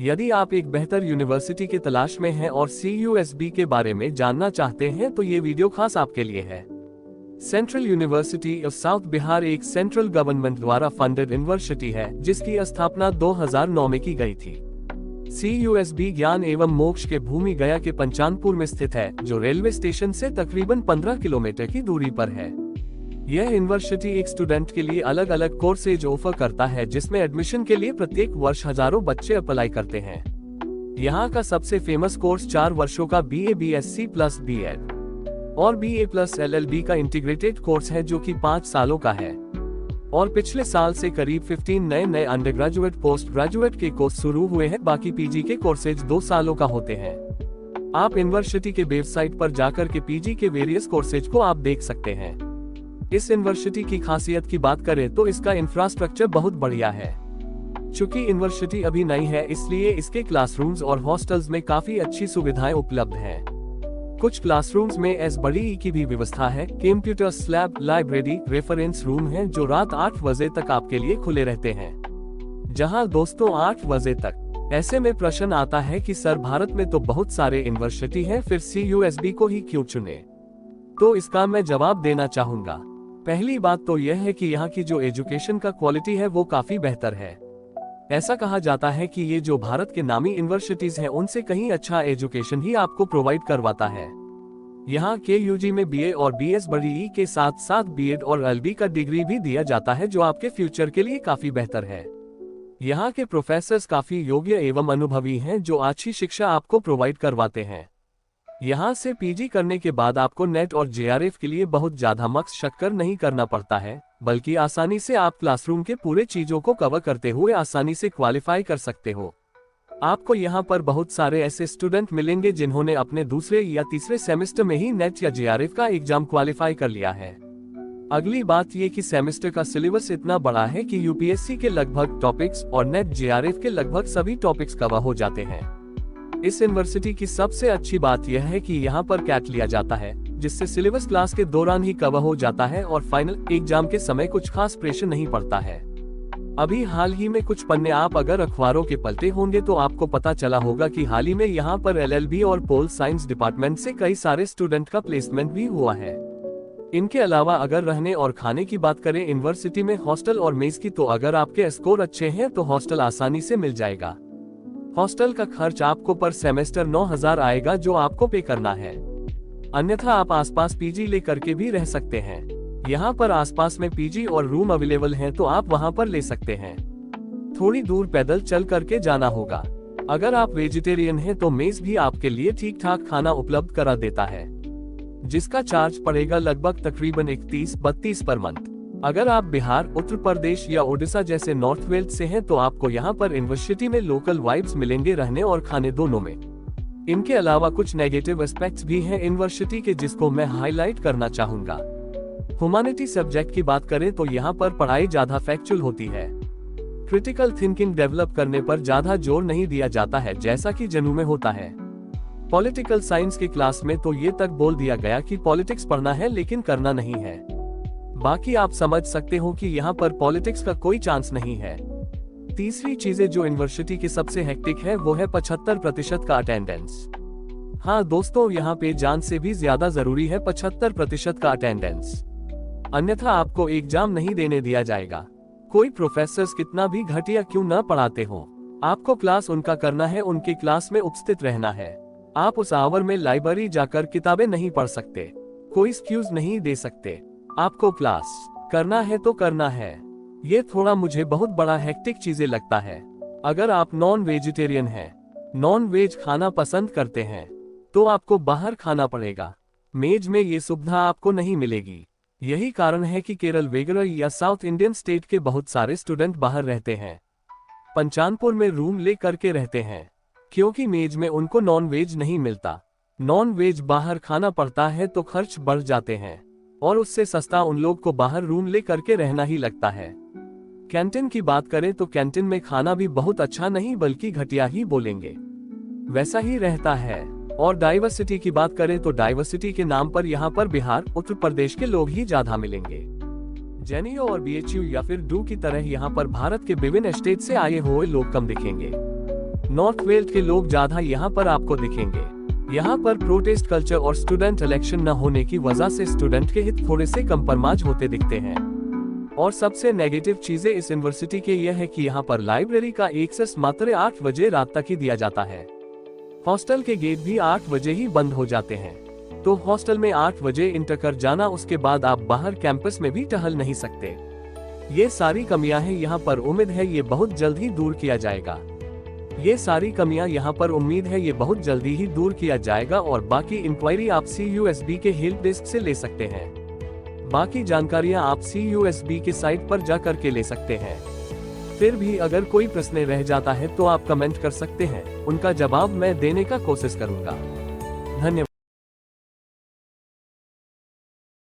यदि आप एक बेहतर यूनिवर्सिटी की तलाश में हैं और CUSB के बारे में जानना चाहते हैं तो ये वीडियो खास आपके लिए है। Central university of south Bihar एक सेंट्रल गवर्नमेंट द्वारा फंडेड यूनिवर्सिटी है जिसकी स्थापना 2009 में की गई थी। CUSB ज्ञान एवं मोक्ष के भूमि गया के पंचानपुर में स्थित है, जो रेलवे स्टेशन से तकरीबन 15 किलोमीटर की दूरी पर है। यह यूनिवर्सिटी एक स्टूडेंट के लिए अलग अलग कोर्सेज ऑफर करता है, जिसमें एडमिशन के लिए प्रत्येक वर्ष हजारों बच्चे अप्लाई करते हैं। यहाँ का सबसे फेमस कोर्स 4 वर्षों का BA BSc प्लस B.Ed और BA प्लस LLB का इंटीग्रेटेड कोर्स है, जो कि 5 सालों का है। और पिछले साल से करीब 15 नए अंडर ग्रेजुएट पोस्ट ग्रेजुएट के कोर्स शुरू हुए हैं। बाकी PG के कोर्सेज 2 सालों का होते हैं। आप यूनिवर्सिटी के वेबसाइट पर जाकर के PG के वेरियस कोर्सेज को आप देख सकते हैं। इस यूनिवर्सिटी की खासियत की बात करें तो इसका इंफ्रास्ट्रक्चर बहुत बढ़िया है। चूंकि यूनिवर्सिटी अभी नई है, इसलिए इसके क्लासरूम्स और हॉस्टल्स में काफी अच्छी सुविधाएं उपलब्ध हैं। कुछ क्लासरूम्स में SBE की भी व्यवस्था है। Computer lab, library, reference room है जो रात 8 बजे तक आपके लिए खुले रहते हैं। जहां दोस्तों 8 बजे तक। ऐसे में प्रश्न आता है कि सर, भारत में तो बहुत सारे यूनिवर्सिटी हैं, फिर CUSB को ही क्यों चुने? तो इसका मैं जवाब देना चाहूंगा। पहली बात तो यह है कि यहाँ की जो एजुकेशन का क्वालिटी है वो काफी बेहतर है। ऐसा कहा जाता है कि ये जो भारत के नामी यूनिवर्सिटीज हैं उनसे कहीं अच्छा एजुकेशन ही आपको प्रोवाइड करवाता है। यहाँ KUG में BA और BSBE के साथ साथ B.Ed और LLB का डिग्री भी दिया जाता है, जो आपके फ्यूचर के लिए काफी बेहतर है। यहाँ के प्रोफेसर्स काफी योग्य एवं अनुभवी हैं, जो अच्छी शिक्षा आपको प्रोवाइड करवाते हैं। यहाँ से PG करने के बाद आपको नेट और JRF के लिए बहुत ज्यादा मशक्कत नहीं करना पड़ता है, बल्कि आसानी से आप क्लासरूम के पूरे चीजों को कवर करते हुए आसानी से क्वालिफाई कर सकते हो। आपको यहाँ पर बहुत सारे ऐसे स्टूडेंट मिलेंगे जिन्होंने अपने दूसरे या तीसरे सेमेस्टर में ही नेट या JRF का एग्जाम क्वालिफाई कर लिया है। अगली बात ये कि सेमेस्टर का सिलेबस इतना बड़ा है कि UPSC के लगभग टॉपिक्स और नेट JRF के लगभग सभी टॉपिक्स कवर हो जाते हैं। इस यूनिवर्सिटी की सबसे अच्छी बात यह है कि यहाँ पर कैट लिया जाता है, जिससे सिलेबस क्लास के दौरान ही कवर हो जाता है और फाइनल एग्जाम के समय कुछ खास प्रेशर नहीं पड़ता है। अभी हाल ही में कुछ पन्ने आप अगर अखबारों के पलटे होंगे तो आपको पता चला होगा कि हाल ही में यहाँ पर LLB और पोल साइंस डिपार्टमेंट से कई सारे स्टूडेंट का प्लेसमेंट भी हुआ है। इनके अलावा अगर रहने और खाने की बात करें यूनिवर्सिटी में हॉस्टल और मेस की, तो अगर आपके स्कोर अच्छे हैं तो हॉस्टल आसानी से मिल जाएगा। हॉस्टल का खर्च आपको पर सेमेस्टर 9,000 आएगा, जो आपको पे करना है। अन्यथा आप आसपास PG ले करके भी रह सकते हैं। यहाँ पर आसपास में PG और रूम अवेलेबल हैं, तो आप वहाँ पर ले सकते हैं। थोड़ी दूर पैदल चल करके जाना होगा। अगर आप वेजिटेरियन हैं तो मेस भी आपके लिए ठीक ठाक खाना उपलब्ध करा देता है, जिसका चार्ज पड़ेगा लगभग तकरीबन 31-32 पर मंथ। अगर आप बिहार, उत्तर प्रदेश या ओडिशा जैसे नॉर्थ वेस्ट से हैं तो आपको यहाँ पर यूनिवर्सिटी में लोकल वाइब्स मिलेंगे रहने और खाने दोनों में। इनके अलावा कुछ नेगेटिव एस्पेक्ट्स भी हैं यूनिवर्सिटी के, जिसको मैं हाईलाइट करना चाहूंगा। ह्यूमैनिटी सब्जेक्ट की बात करें तो यहाँ पर पढ़ाई ज्यादा फैक्चुअल होती है। क्रिटिकल थिंकिंग डेवलप करने पर ज्यादा जोर नहीं दिया जाता है, जैसा कि जनू में होता है। पॉलिटिकल साइंस की क्लास में तो ये तक बोल दिया गया कि पॉलिटिक्स पढ़ना है लेकिन करना नहीं है। बाकी आप समझ सकते हो कि यहाँ पर पॉलिटिक्स का कोई चांस नहीं है। तीसरी चीजें जो यूनिवर्सिटी की सबसे हेक्टिक है वो है 75% का अटेंडेंस। हाँ दोस्तों, यहाँ पे जान से भी ज्यादा जरूरी है 75% का अटेंडेंस, अन्यथा आपको एग्जाम नहीं देने दिया जाएगा। कोई प्रोफेसर्स कितना भी घटिया क्यों न पढ़ाते हो, आपको क्लास उनका करना है, उनकी क्लास में उपस्थित रहना है। आप उस आवर में लाइब्रेरी जाकर किताबें नहीं पढ़ सकते, कोई एक्सक्यूज नहीं दे सकते। आपको क्लास करना है तो करना है। ये थोड़ा मुझे बहुत बड़ा हेक्टिक चीजें लगता है। अगर आप नॉन वेजिटेरियन हैं, नॉन वेज खाना पसंद करते हैं, तो आपको बाहर खाना पड़ेगा। मेज में ये सुविधा आपको नहीं मिलेगी। यही कारण है कि केरल वगैरह या साउथ इंडियन स्टेट के बहुत सारे स्टूडेंट बाहर रहते हैं, पंचानपुर में रूम ले करके रहते हैं, क्योंकि मेज में उनको नॉन वेज नहीं मिलता। नॉन वेज बाहर खाना पड़ता है तो खर्च बढ़ जाते हैं और उससे सस्ता उन लोग को बाहर रूम ले करके रहना ही लगता है। कैंटीन की बात करें तो कैंटीन में खाना भी बहुत अच्छा नहीं बल्कि घटिया ही बोलेंगे, वैसा ही रहता है। और डाइवर्सिटी की बात करें तो डाइवर्सिटी के नाम पर यहाँ पर बिहार, उत्तर प्रदेश के लोग ही ज्यादा मिलेंगे। जेएनयू और BHU या फिर डू की तरह यहाँ पर भारत के विभिन्न स्टेट से आए हुए लोग कम दिखेंगे। नॉर्थ वेल्स के लोग ज्यादा यहाँ पर आपको दिखेंगे। यहाँ पर प्रोटेस्ट कल्चर और स्टूडेंट इलेक्शन न होने की वजह से स्टूडेंट के हित थोड़े से कंप्रोमाइज होते दिखते हैं। और सबसे नेगेटिव चीजें इस यूनिवर्सिटी के यह है कि यहाँ पर लाइब्रेरी का एक्सेस मात्र 8 बजे रात तक ही दिया जाता है। हॉस्टल के गेट भी 8 बजे ही बंद हो जाते हैं, तो हॉस्टल में 8 बजे इंटर कर जाना, उसके बाद आप बाहर कैंपस में भी टहल नहीं सकते। ये सारी कमियां हैं यहाँ पर, उम्मीद है ये बहुत जल्द ही दूर किया जाएगा। और बाकी इंक्वायरी आप CUSB के हेल्प डेस्क से ले सकते हैं। बाकी जानकारियां आप CUSB के साइट पर जा कर के ले सकते हैं। फिर भी अगर कोई प्रश्न रह जाता है तो आप कमेंट कर सकते हैं, उनका जवाब मैं देने का कोशिश करूंगा। धन्यवाद।